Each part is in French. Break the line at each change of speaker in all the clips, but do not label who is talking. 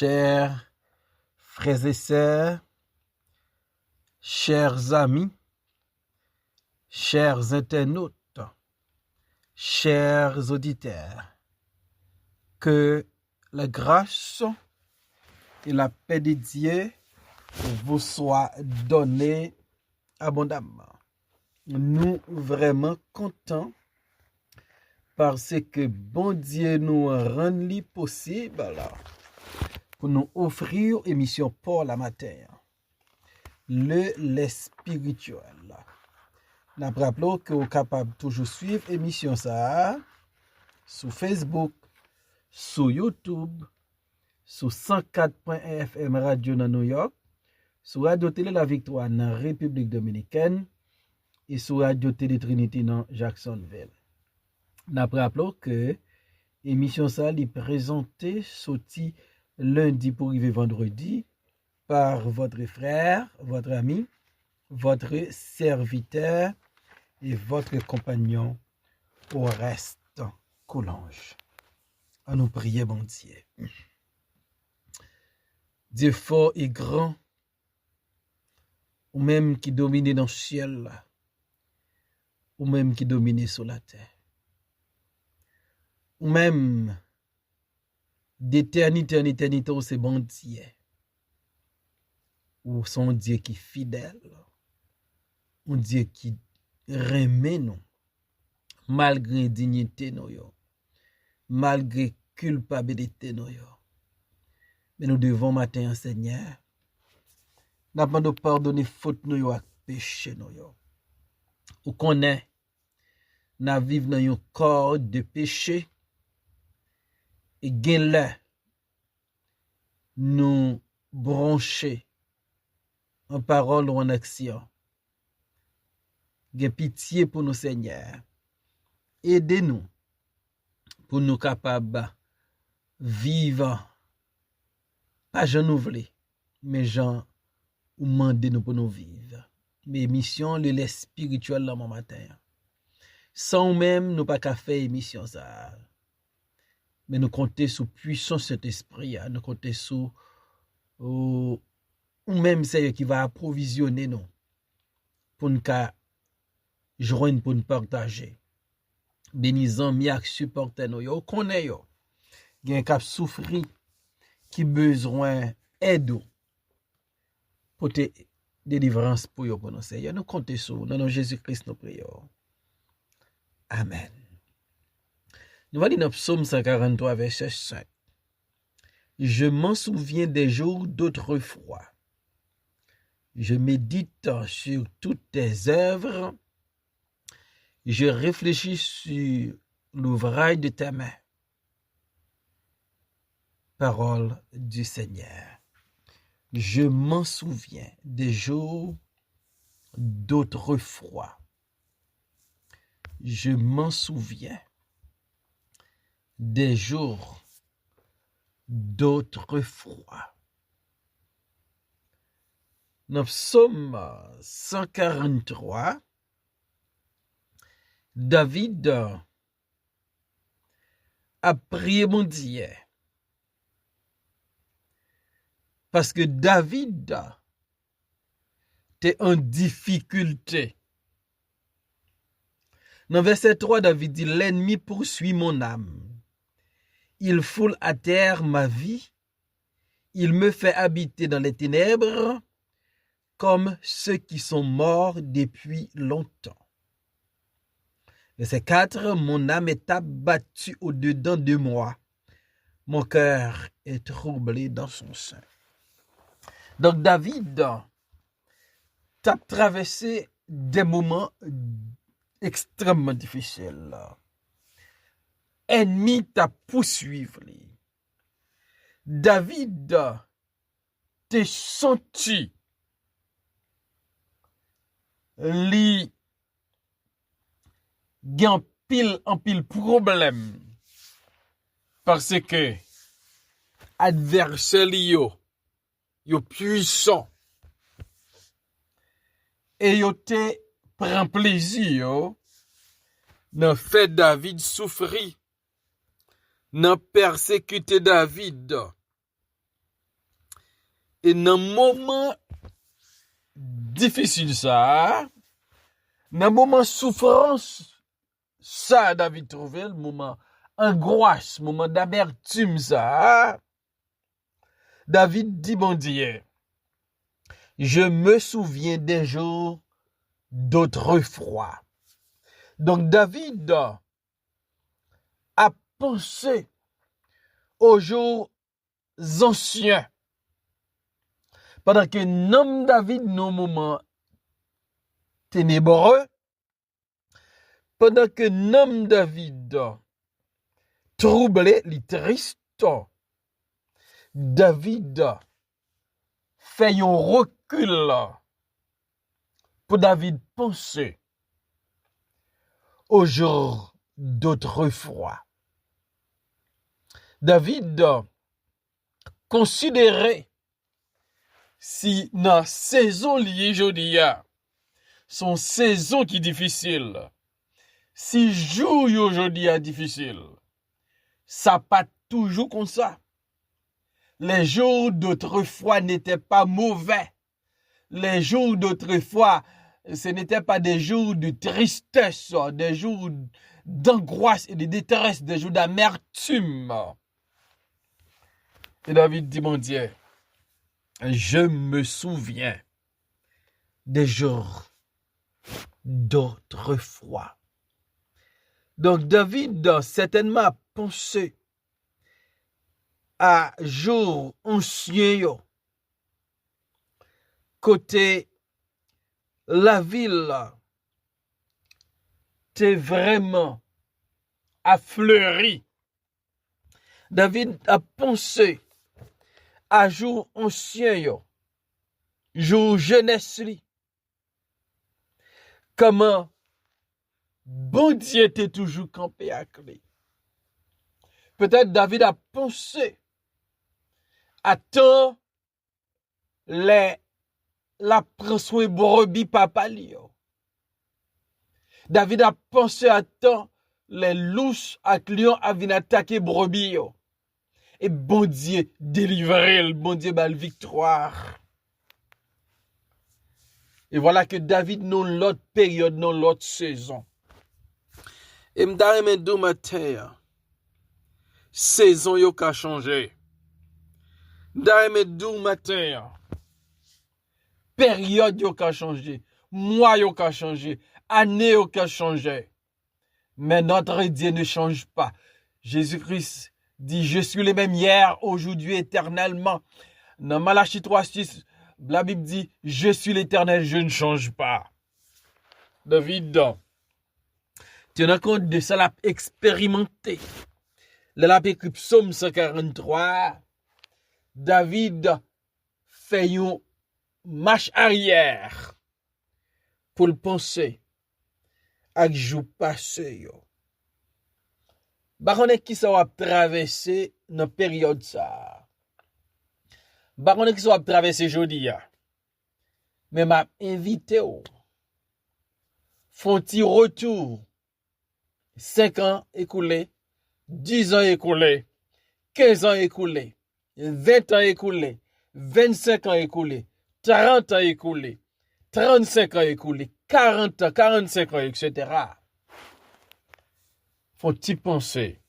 chers frères et sœurs, chers amis, chers internautes, chers auditeurs, que la grâce et la paix de Dieu vous soient données abondamment. Nous vraiment contents parce que bon Dieu nous rend possible pour nous offrir émission pour la matin. Le spirituel. Nous rappelons que vous êtes capable de toujours suivre l'émission ça sur Facebook, sur YouTube, sur 104.1 FM Radio dans New York, sur Radio Télé La Victoire dans République Dominicaine et sur Radio Télé Trinity dans Jacksonville. Nous rappelons que l'émission ça est présentée sorti lundi pour arriver vendredi par votre frère, votre ami, votre serviteur et votre compagnon au reste Coulange. À nous prier, bon Dieu. Dieu fort et grand, ou même qui domine dans le ciel, ou même qui domine sur la terre, ou même d'éternité en éternité, c'est bon Dieu. Ou son Dieu qui est fidèle, un Dieu qui remet nous, malgré dignité nous, malgré culpabilité nous. Mais nous devons matin, Seigneur, nous demandons pardonner faute nous et péché nous. Ou connaît, nous vivons dans un corps de péché et gain nous brancher en parole ou en action. Gain pitié pour nous, Seigneur. Aidez-nous pour nous capables vivre, pas j'en ouvre, mais j'en ou mandez nous pour nous vivre. Mes missions, le lait spirituel dans mon matin. Sans même, nous pas qu'à faire émission ça. Mais nous comptons sur puissance cet esprit, nous comptons sur ou même c'est qui va approvisionner nous pour nous joindre pour nous partager. Bénissant mi ak supporter nous yo connaît yo. Gen k'ap souffri qui besoin aide pour te délivrance pour yo pour nous Seigneur. Nous comptons sur dans Jésus-Christ nous prions. Amen. Nous allons dans Psaume 143 verset 5. Je m'en souviens des jours d'autrefois. Je médite sur toutes tes œuvres. Je réfléchis sur l'ouvrage de ta main. Parole du Seigneur. Je m'en souviens des jours d'autrefois. Je m'en souviens des jours d'autrefois. Dans Psaume 143, David a prié mon Dieu. Parce que David était en difficulté. Dans verset 3, David dit, l'ennemi poursuit mon âme. Il foule à terre ma vie. Il me fait habiter dans les ténèbres comme ceux qui sont morts depuis longtemps. Verset 4, mon âme est abattue au-dedans de moi. Mon cœur est troublé dans son sein. Donc David a traversé des moments extrêmement difficiles. Ennemi t'a poursuivi. David t'a senti li gen en pile problème parce que adversaire yo puissant et yo te prend plaisir dans fait David souffrir, dans persécuter David. Et dans moment difficile ça, dans moment souffrance ça David trouvé le moment angoisse, moment d'amertume ça. David dit bon Dieu, je me souviens des jours d'autrefois. Donc David a pensé aux jours anciens. Pendant que nomme David nos moments ténébreux, pendant que nomme David troublé, li triste, David fait un recul pour David penser aux jours d'autrefois. David considérait si dans saison liée jodi son saison qui difficile, si jour aujourd'hui est difficile, ça pas toujours comme ça. Les jours d'autrefois n'étaient pas mauvais. Les jours d'autrefois, ce n'étaient pas des jours de tristesse, des jours d'angoisse et de détresse, des jours d'amertume. Et David dit, mon Dieu, je me souviens des jours d'autrefois. Donc David certainement a pensé à jour ancien côté la ville t'est vraiment a fleuri. David a pensé à jour ancien jour jeunesse li. Comment bon Dieu était toujours campé avec lui. Peut-être David a pensé à temps la prend soin brebis papa li. David a pensé à temps les loups ak lion a vinn attaquer brebis yo. Et bon Dieu délivrer, bon Dieu bal victoire. Et voilà que David non l'autre période, non l'autre saison. Et m'da remen dou matin, saison yo ka changé. M'da remen dou matin, période yo ka changé, mois yo ka changé, année yo ka changé. Mais notre Dieu ne change pas. Jésus-Christ dit, je suis le même hier, aujourd'hui, éternellement. Dans Malachie 3:6, la Bible dit, je suis l'Éternel, je ne change pas. David, tu as compte de ça, l'a expérimenté. L'a écrit Psaume 143. David fait une marche arrière pour le penser à jou passé yo. Baronne qui ça va traverser dans période ça. Baronne qui ça va traverser jodi ya. Mais m'a invité ou font-ils retour 5 ans écoulés, 10 ans écoulés, 15 ans écoulés, 20 ans écoulés, 25 ans écoulés, 30 ans écoulés, 35 ans écoulés, 40 ans, 45 ans, etc. Faut-il penser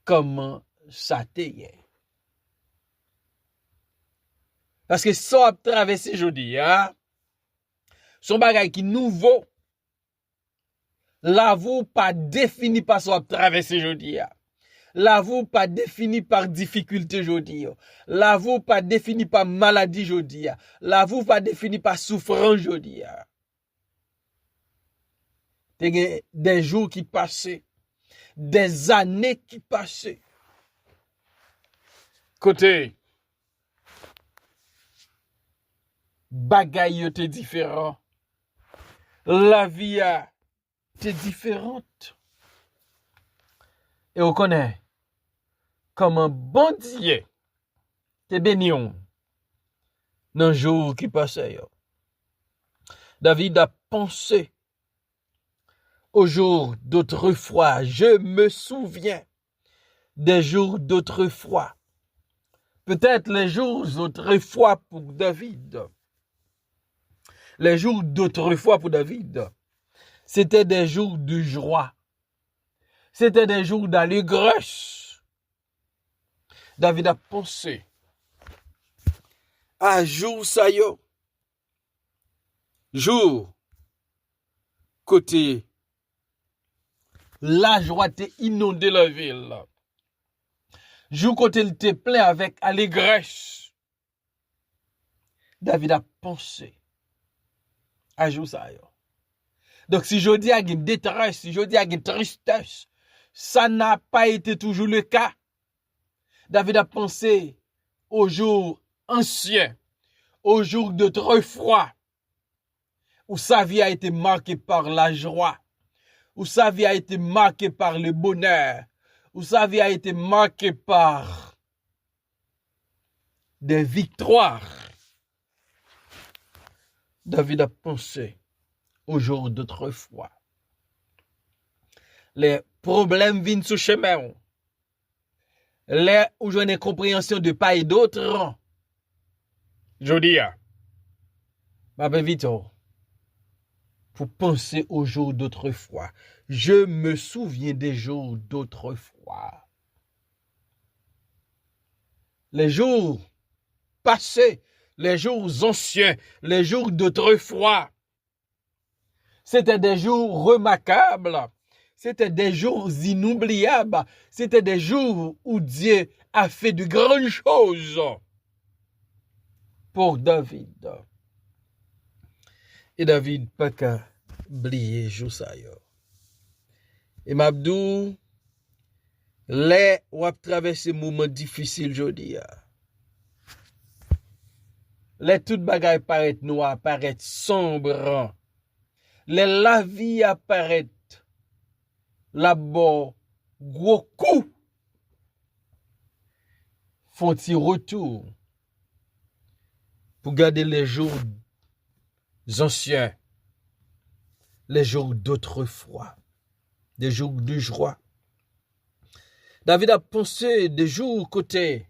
comment ça t'est? Parce que ça a traversé aujourd'hui, son bagage qui nouveau. La vous pas défini par ça a traversé aujourd'hui. La vous pas défini par difficulté aujourd'hui. La vous pas défini par maladie aujourd'hui. La vous pas défini par souffrance aujourd'hui. Des jours qui passaient, des années qui passaient. Côté, bagaille était différent. La vie était différente. Et on connaît comment bon Dieu te béni dans le jour qui passait. David a pensé aux jours d'autrefois. Je me souviens des jours d'autrefois. Peut-être les jours autrefois pour David. Les jours d'autrefois pour David, c'était des jours de joie. C'était des jours d'allégresse. David a pensé à jour ça yo. Jour côté la joie t'est inondé la ville. Jour côté il te plein avec allégresse. David a pensé à jour ça yo. Donc si je dis à une détresse, si je dis à une tristesse, ça n'a pas été toujours le cas. David a pensé aux jours anciens, aux jours d'autrefois, où sa vie a été marquée par la joie, où sa vie a été marquée par le bonheur, où sa vie a été marquée par des victoires. David a pensé aux jours d'autrefois. Les problèmes viennent sous chemin. Les où j'en ai compréhension de pas et d'autres. Je dis, ma belle Vito, pour penser aux jours d'autrefois. Je me souviens des jours d'autrefois. Les jours passés, les jours anciens, les jours d'autrefois. C'était des jours remarquables. C'était des jours inoubliables. C'était des jours où Dieu a fait de grandes choses pour David. Et David pas qu'à oublier jour ça yo. Et m'abdou les ou a traversé moment difficile jodi a. Les tout bagay paraît noir, paraît sombre. Les la vie apparaît la bon gros coup. Font-ils retour pour garder les jours anciens, les jours d'autrefois, des jours de joie. David a pensé des jours côté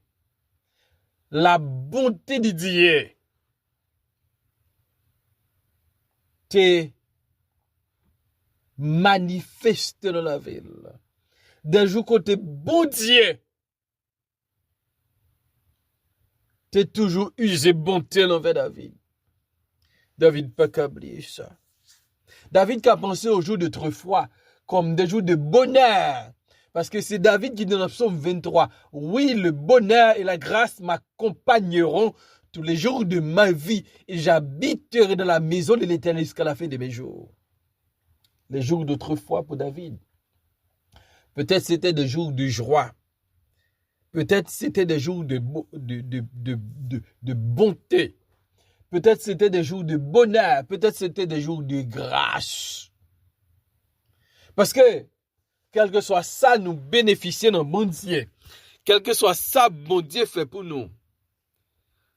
la bonté de Dieu te manifeste dans la ville. Des jours côté bon Dieu t'es toujours usé bonté envers David. David pas qu'à oublier ça. David qui a pensé aux jours d'autrefois comme des jours de bonheur. Parce que c'est David qui dit dans le psaume 23, oui, le bonheur et la grâce m'accompagneront tous les jours de ma vie et j'habiterai dans la maison de l'Éternel jusqu'à la fin de mes jours. Les jours d'autrefois pour David. Peut-être c'était des jours de joie. Peut-être c'était des jours de bonté. Peut-être c'était des jours de bonheur. Peut-être c'était des jours de grâce. Parce que, quel que soit ça, nous bénéficions dans bon Dieu. Quel que soit ça, bon Dieu fait pour nous.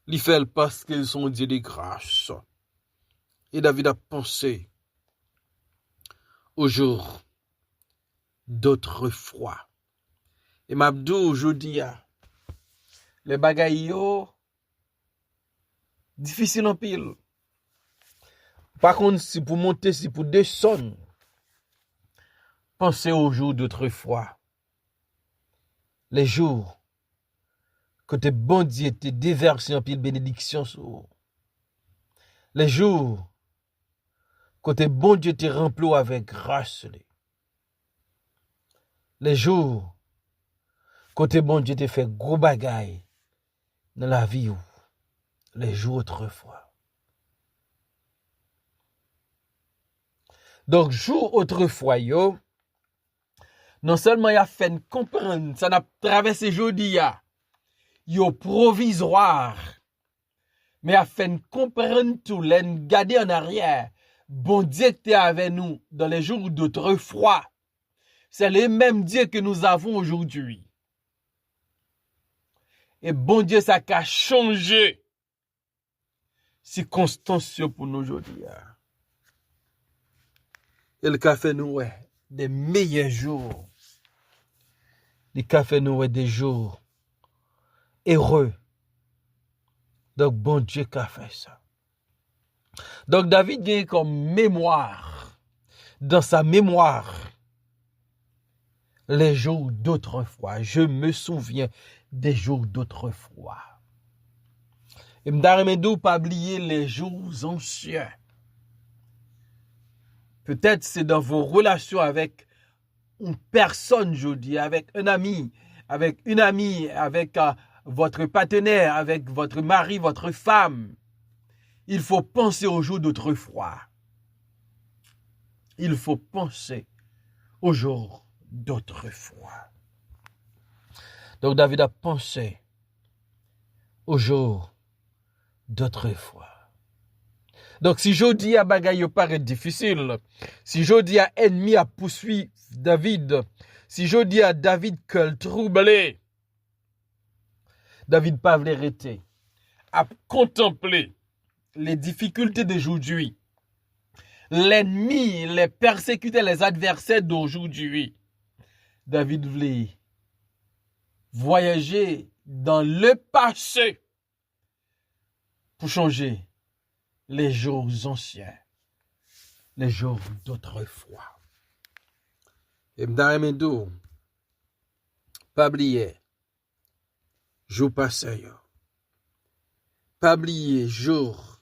Il fait parce qu'ils sont Dieu de grâce. Et David a pensé aux jours d'autrefois. Et m'abdou aujourd'hui, les bagailles yo difficile en pile. Par contre, si pour monter, si pour descendre, pensez aux jours d'autrefois. Les jours que tes bon Dieu te déversé en pile bénédiction sur. Les jours que tes bon Dieu te rempli avec grâce. Les jours que bon Dieu te fait gros bagaille dans la vie ou les jours autrefois. Donc, jour autrefois, yo, non seulement y a fait comprendre, ça n'a traversé jodi ya, yo provisoire, mais a fait comprendre tout, l'en garder en arrière, bon Dieu qui était avec nous dans les jours d'autrefois, c'est le même Dieu que nous avons aujourd'hui. Et bon Dieu, ça a changé circonstances pour nous aujourd'hui. Et le café nous des meilleurs jours. Le café nous des jours heureux Donc, bon Dieu qui a fait ça. Donc, David gagne comme mémoire, dans sa mémoire, les jours d'autrefois. Je me souviens des jours d'autrefois. Et m'daremedou pas oublier les jours anciens. Peut-être c'est dans vos relations avec une personne, je dis, avec un ami, avec une amie, avec votre partenaire, avec votre mari, votre femme. Il faut penser aux jours d'autrefois. Il faut penser aux jours d'autrefois. Donc David a pensé aux jours d'autrefois. Donc si je dis à bagaille paraît difficile, si je dis à ennemi à poursuivre David, si je dis à David que le troublé, David pas voulu arrêter à contempler les difficultés d'aujourd'hui, l'ennemi, les persécuteurs, les adversaires d'aujourd'hui. David voulait voyager dans le passé pour changer les jours anciens, les jours d'autrefois. Et m'daremedou, pas oublier, jour passé, pas oublier jour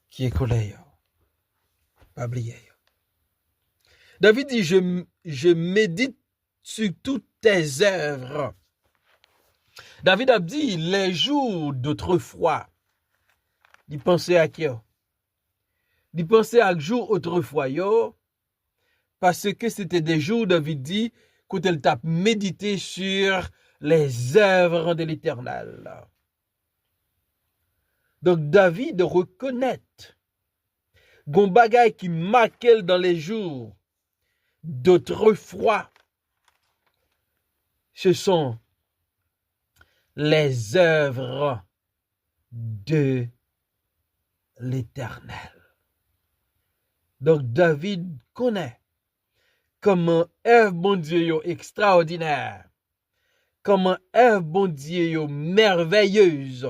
qui est collé, pas oublier. David dit, je médite sur toutes tes œuvres. David a dit, les jours d'autrefois. Il pensait à qui? Il pensait à jour autrefois, parce que c'était des jours, David dit, quand elle t'a médité sur les œuvres de l'Éternel. Donc David reconnaît gon bagay qui marquait dans les jours d'autrefois. Ce sont les œuvres de l'Éternel. Donc David connaît comment œuvre bon Dieu yo extraordinaire, comment œuvre bon Dieu yo merveilleuse.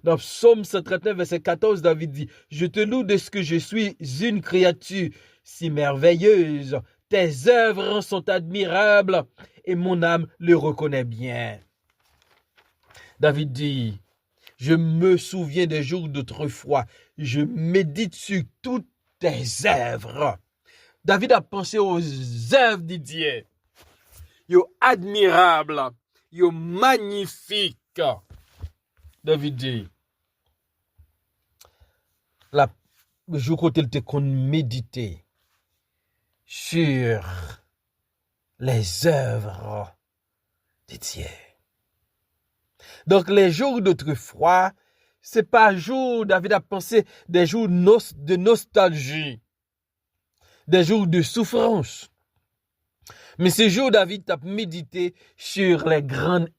Dans Psaume 139, verset 14, David dit, je te loue de ce que je suis une créature si merveilleuse. Tes œuvres sont admirables et mon âme le reconnaît bien. David dit, je me souviens des jours d'autrefois. Je médite sur toutes tes œuvres. David a pensé aux œuvres de Dieu. Yo admirable, yo magnifique. David dit, le jour où il était qu'on méditait sur les œuvres de Dieu. Donc les jours d'autrefois, c'est pas jour, David a pensé, des jours de nostalgie, des jours de souffrance. Mais ces jours, David a médité sur les grandes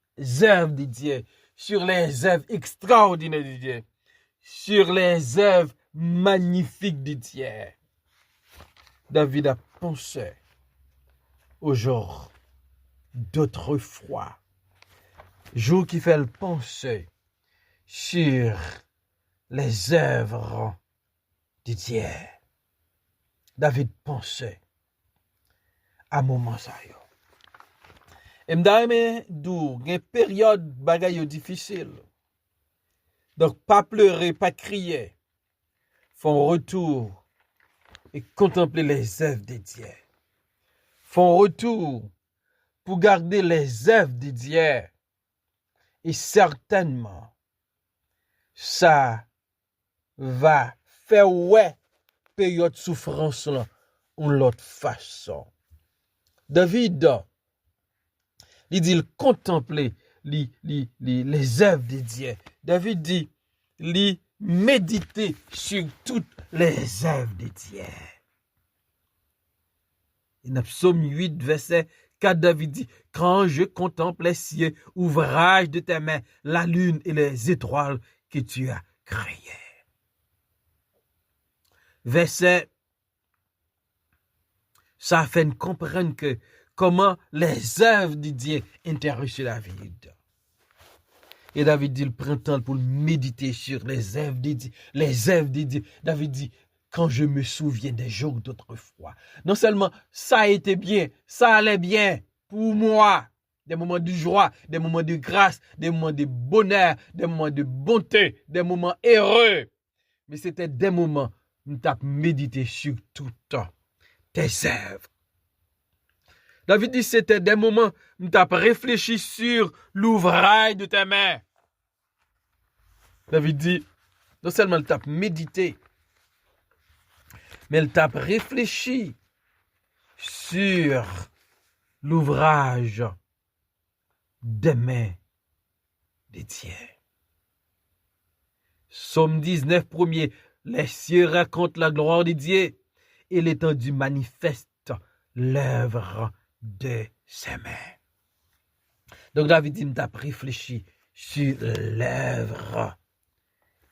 œuvres de Dieu, sur les œuvres extraordinaires de Dieu, sur les œuvres magnifiques de Dieu. David a pensé aux jours d'autrefois, jour qui fait le penser sur les œuvres de Dieu. David pensait à moment ça yo. Et m'dame dou gen période bagay yo difficile. Donc pas pleurer, pas crier. Font retour et contempler les œuvres de Dieu. Font retour pour garder les œuvres de Dieu. Et certainement, ça va faire ouais période souffrance là ou l'autre façon. David, il dit il contempler les œuvres de Dieu. David dit il méditer sur toutes les œuvres de Dieu. Et dans Psaume 8, verset 4, David dit, quand je contemple les cieux, ouvrage de tes mains, la lune et les étoiles que tu as créées. Verset, ça fait nous comprendre que comment les œuvres de Dieu intéressent David. Et David dit, il prend temps pour méditer sur les œuvres de Dieu. Les œuvres de Dieu. David dit, quand je me souviens des jours d'autrefois. Non seulement ça a été bien, ça allait bien pour moi. Des moments de joie, des moments de grâce, des moments de bonheur, des moments de bonté, des moments heureux. Mais c'était des moments où tu as médité sur tout tes œuvres. David dit, c'était des moments où tu as réfléchi sur l'ouvrage de tes mains. David dit, non seulement il t'a médité, mais il t'a réfléchi sur l'ouvrage des mains de Dieu. Psaume 19, premier, les cieux racontent la gloire de Dieu et l'étendue manifeste l'œuvre de ses mains. Donc David dit, t'a réfléchi sur l'œuvre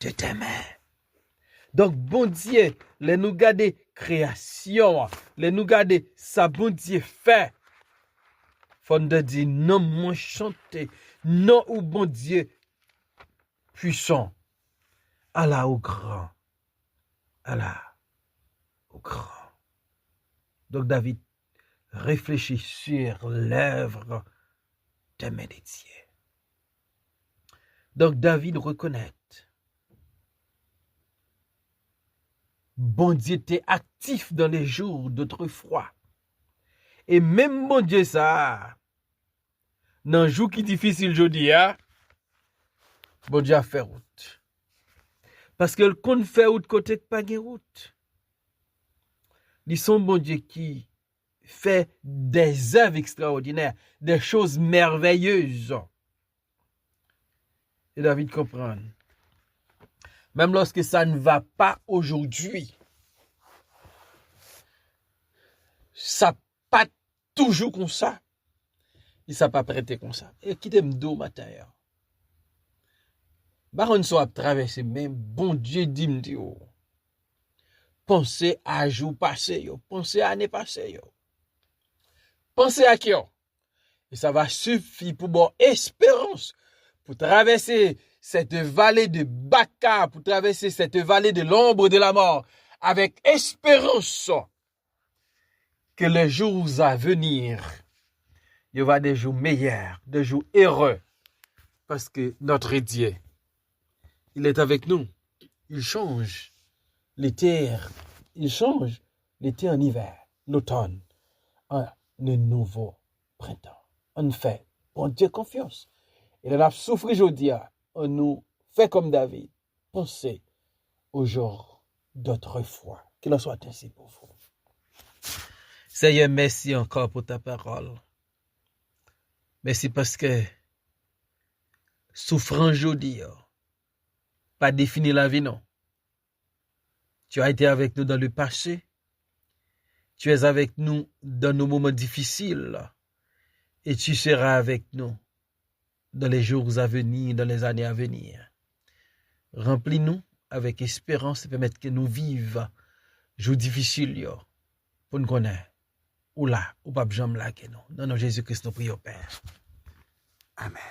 de tes mains. Donc bon Dieu, les nous garder création, les nous garder ça bon Dieu fait. Faut nous dire non mon chanter, non ou bon Dieu puissant, Allah au grand, Allah au grand. Donc David réfléchit sur l'œuvre des mains de Dieu. Donc David reconnaît, bon Dieu était actif dans les jours d'autrefois. Et même bon Dieu ça, dans un jour qui est difficile aujourd'hui, bon Dieu a fait route. Parce que le compte fait route côté pas de route. Ils sont bon Dieu qui fait des œuvres extraordinaires, des choses merveilleuses. Et David comprend. Même lorsque ça ne va pas aujourd'hui, ça pas toujours comme ça. Il ne pas prêté comme ça. Et qui t'aime d'eau matin. Baron soit traversé, mais bon Dieu dit me dit, pensez à jour passé, pensez à année passée. Pensez à qui? Et ça va suffire pour avoir espérance pour traverser cette vallée de Baca, pour traverser cette vallée de l'ombre de la mort, avec espérance que les jours à venir, il y aura des jours meilleurs, des jours heureux, parce que notre Dieu, il est avec nous. Il change l'été, il change l'été en hiver, l'automne, un nouveau printemps. On fait, bon Dieu, confiance. Et on a souffert aujourd'hui, on nous fait comme David, pensez aux jours d'autrefois. Qu'il en soit ainsi pour vous. Seigneur, merci encore pour ta parole. Merci parce que souffrant aujourd'hui, pas définir la vie, non. Tu as été avec nous dans le passé. Tu es avec nous dans nos moments difficiles. Et tu seras avec nous dans les jours à venir, dans les années à venir. Remplis-nous avec espérance et permettre que nous vivions jours difficiles pour nous connaître. Ou là, ou pas jamais là que nous. Non, non, Jésus-Christ, nous prions, Père. Amen.